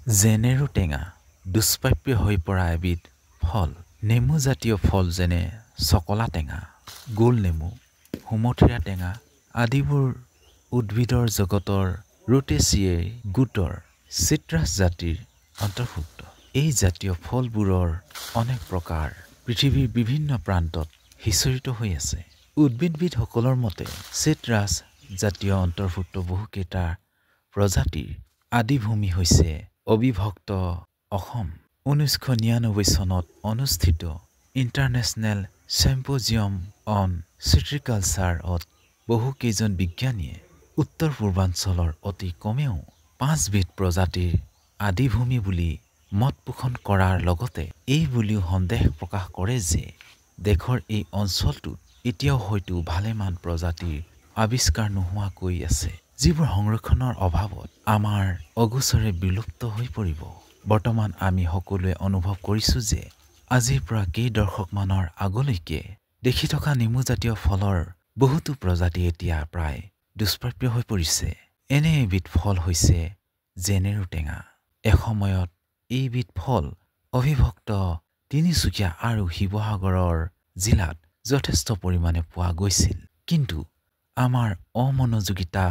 জেনেৰু টেঙা দুষ্প্ৰাপ্য হৈ পৰা এবিধ ফল। নেমুজাতীয় ফল যেনে চকলা টেঙা, গোল নেমু, সুমথিৰা টেঙা আদিবোৰ উদ্ভিদৰ জগতৰ ৰুটেচিয়েই গোটৰ চিট্ৰাছ জাতিৰ অন্তৰ্ভুক্ত। এই জাতীয় ফলবোৰৰ অনেক প্ৰকাৰ পৃথিৱীৰ বিভিন্ন প্ৰান্তত সিঁচৰিত হৈ আছে। উদ্ভিদবিদসকলৰ মতে চিট্ৰাছ জাতীয় অন্তৰ্ভুক্ত বহুকেইটা প্ৰজাতিৰ আদিভূমি হৈছে অবিভক্ত অসম। 1999 চনত অনুষ্ঠিত ইণ্টাৰনেশ্যনেল চিম্পোজিয়াম অন চিট্ৰিকালচাৰত বহুকেইজন বিজ্ঞানীয়ে উত্তৰ পূৰ্বাঞ্চলৰ অতি কমেও 5 বিধ প্ৰজাতিৰ আদিভূমি বুলি মত পোষণ কৰাৰ লগতে এই বুলিও সন্দেহ প্ৰকাশ কৰে যে দেশৰ এই অঞ্চলটোত এতিয়াও হয়তো ভালেমান প্ৰজাতিৰ আৱিষ্কাৰ নোহোৱাকৈ আছে, যিবোৰ সংৰক্ষণৰ অভাৱত আমাৰ অগোচৰে বিলুপ্ত হৈ পৰিব। বৰ্তমান আমি সকলোৱে অনুভৱ কৰিছোঁ যে আজিৰ পৰা কেই দশকমানৰ আগলৈকে দেখি থকা নেমুজাতীয় ফলৰ বহুতো প্ৰজাতি এতিয়া প্ৰায় দুষ্প্ৰাপ্য হৈ পৰিছে। এনে এবিধ ফল হৈছে জেনেৰু টেঙা। এসময়ত এইবিধ ফল অবিভক্ত তিনিচুকীয়া আৰু শিৱসাগৰৰ জিলাত যথেষ্ট পৰিমাণে পোৱা গৈছিল, কিন্তু আমাৰ অমনোযোগিতা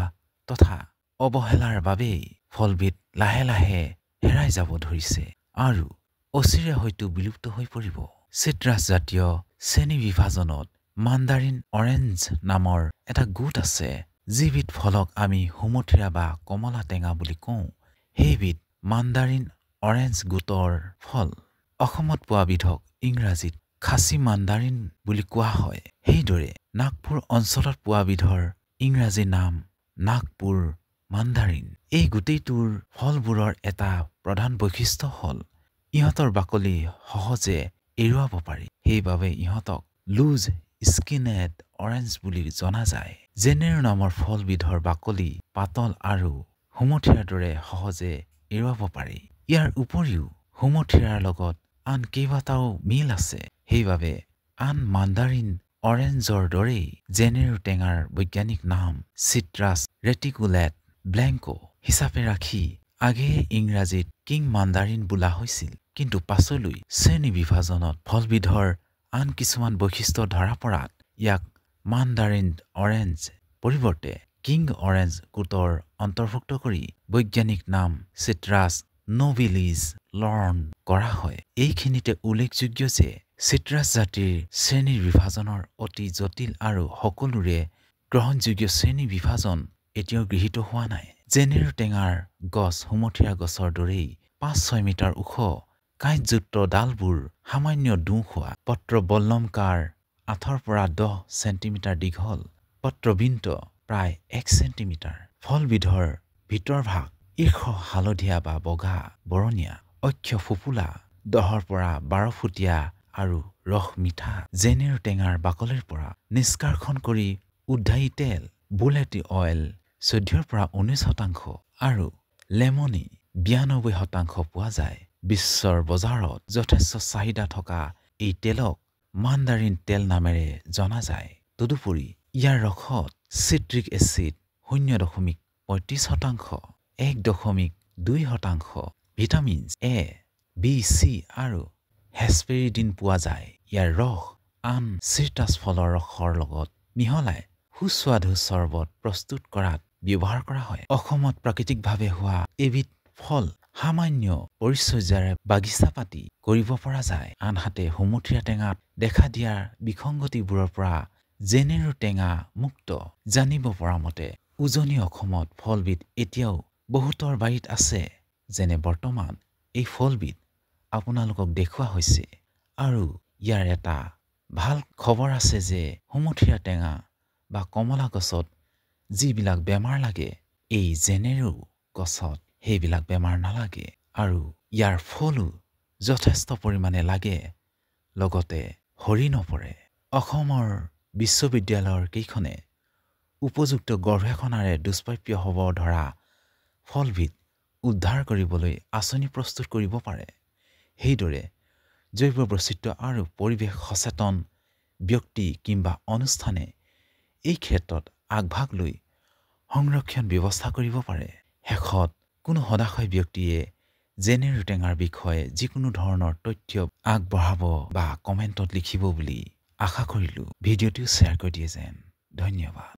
তথা অৱহেলাৰ বাবেই ফলবিধ লাহে লাহে হেৰাই যাব ধৰিছে আৰু অচিৰে হয়তো বিলুপ্ত হৈ পৰিব। চিট্ৰাছ জাতীয় শ্ৰেণী বিভাজনত মাণ্ডাৰিন অৰেঞ্জ নামৰ এটা গোট আছে, যিবিধ ফলক আমি সুমথিৰা বা কমলা টেঙা বুলি কওঁ। সেইবিধ মাণ্ডাৰিন অৰেঞ্জ গোটৰ ফল। অসমত পোৱা বিধক ইংৰাজীত খাচী মাণ্ডাৰিন বুলি কোৱা হয়। সেইদৰে নাগপুৰ অঞ্চলত পোৱা বিধৰ ইংৰাজী নাম নাগপুৰ মাণ্ডাৰিন। এই গোটেইটোৰ ফলবোৰৰ এটা প্ৰধান বৈশিষ্ট্য হ'ল ইহঁতৰ বাকলি সহজে এৰুৱাব পাৰি। সেইবাবে ইহঁতক লুজ স্কিনেড অৰেঞ্জ বুলি জনা যায়। জেনেৰু নামৰ ফলবিধৰ বাকলি পাতল আৰু সুমথিৰাৰ দৰে সহজে এৰুৱাব পাৰি। ইয়াৰ উপৰিও সুমথিৰাৰ লগত আন কেইবাটাও মিল আছে। সেইবাবে আন মাণ্ডাৰিন অৰেঞ্জৰ দৰেই জেনেৰু টেঙাৰ বৈজ্ঞানিক নাম চিট্ৰাছ ৰেটিকুলেট ব্লেংকো হিচাপে ৰাখি আগেয়ে ইংৰাজীত কিং মাণ্ডাৰিন বোলা হৈছিল, কিন্তু পাছলৈ শ্ৰেণী বিভাজনত ফলবিধৰ আন কিছুমান বৈশিষ্ট্য ধৰা পৰাত ইয়াক মাণ্ডাৰিন অৰেঞ্জ পৰিৱৰ্তে কিং অৰেঞ্জ গোটৰ অন্তৰ্ভুক্ত কৰি বৈজ্ঞানিক নাম চিট্ৰাছ নোবিলিছ লৰ্ণ কৰা হয়। এইখিনিতে উল্লেখযোগ্য যে চিট্ৰাছ জাতিৰ শ্ৰেণীৰ বিভাজনৰ অতি জটিল আৰু সকলোৰে গ্ৰহণযোগ্য শ্ৰেণী বিভাজন এতিয়াও গৃহীত হোৱা নাই। জেনেৰু টেঙাৰ গছ সুমথিৰা গছৰ দৰেই 5-6 মিটাৰ ওখ, কাঁইটযুক্ত ডালবোৰ সামান্য ডোঁ খোৱা, পত্ৰ বল্লমকাৰ 8 পৰা 10 চেণ্টিমিটাৰ দীঘল, পত্ৰবিন্ত প্ৰায় 1 চেণ্টিমিটাৰ। ফলবিধৰ ভিতৰভাগ ঈৰ্ষ হালধীয়া বা বগা বৰণীয়া, অক্ষ ফোঁপোলা, 10 পৰা 12 ফুটীয়া আৰু ৰস মিঠা। জেনেৰু টেঙাৰ বাকলিৰ পৰা নিষ্কাশন কৰি উদ্ধায়ী তেল বুলেট অইল 14 পৰা 19% আৰু লেমনি 92% পোৱা যায়। বিশ্বৰ বজাৰত যথেষ্ট চাহিদা থকা এই তেলক মাণ্ডাৰিন তেল নামেৰে জনা যায়। তদুপৰি ইয়াৰ ৰসত citric acid 0.35%, 1.2%, vitamin A, B, C আৰু হেস্পেৰিডিন পোৱা যায়। ইয়াৰ ৰস আন চিট্ৰাছ ফলৰ ৰসৰ লগত মিহলাই সুস্বাদু চৰ্বত প্ৰস্তুত কৰাত ব্যৱহাৰ কৰা হয়। অসমত প্ৰাকৃতিকভাৱে হোৱা এবিধ ফল সামান্য পৰিচৰ্যাৰে বাগিচা পাতি কৰিব পৰা যায়। আনহাতে সুমথিৰা টেঙাত দেখা দিয়া বিসংগতিবোৰৰ পৰা জেনেৰু টেঙা মুক্ত। জানিব পৰা মতে উজনি অসমত ফলবিধ এতিয়াও বহুতৰ বাৰীত আছে। যেনে বৰ্তমান এই ফলবিধ আপোনালোকক দেখুওৱা হৈছে। আৰু ইয়াৰ এটা ভাল খবৰ আছে যে সুমথিৰা টেঙা বা কমলা গছত যিবিলাক বেমাৰ লাগে, এই জেনেৰু গছত সেইবিলাক বেমাৰ নালাগে আৰু ইয়াৰ ফলো যথেষ্ট পৰিমাণে লাগে, লগতে সৰি নপৰে। অসমৰ বিশ্ববিদ্যালয়ৰ কেইখনে উপযুক্ত গৱেষণাৰে দুষ্প্ৰাপ্য হ'ব ধৰা ফলবিধ উদ্ধাৰ কৰিবলৈ আঁচনি প্ৰস্তুত কৰিব পাৰে। সেইদৰে জৈৱ বৈচিত্ৰ্য আৰু পৰিৱেশ সচেতন ব্যক্তি কিংবা অনুষ্ঠানে এই ক্ষেত্ৰত আগভাগ লৈ সংৰক্ষণ ব্যৱস্থা কৰিব পাৰে। শেষত কোনো সদাশয় ব্যক্তিয়ে জেনেৰু টেঙাৰ বিষয়ে যিকোনো ধৰণৰ তথ্য আগবঢ়াব বা কমেণ্টত লিখিব বুলি আশা কৰিলোঁ। ভিডিঅ'টো শ্বেয়াৰ কৰি দিয়ে যেন। ধন্যবাদ।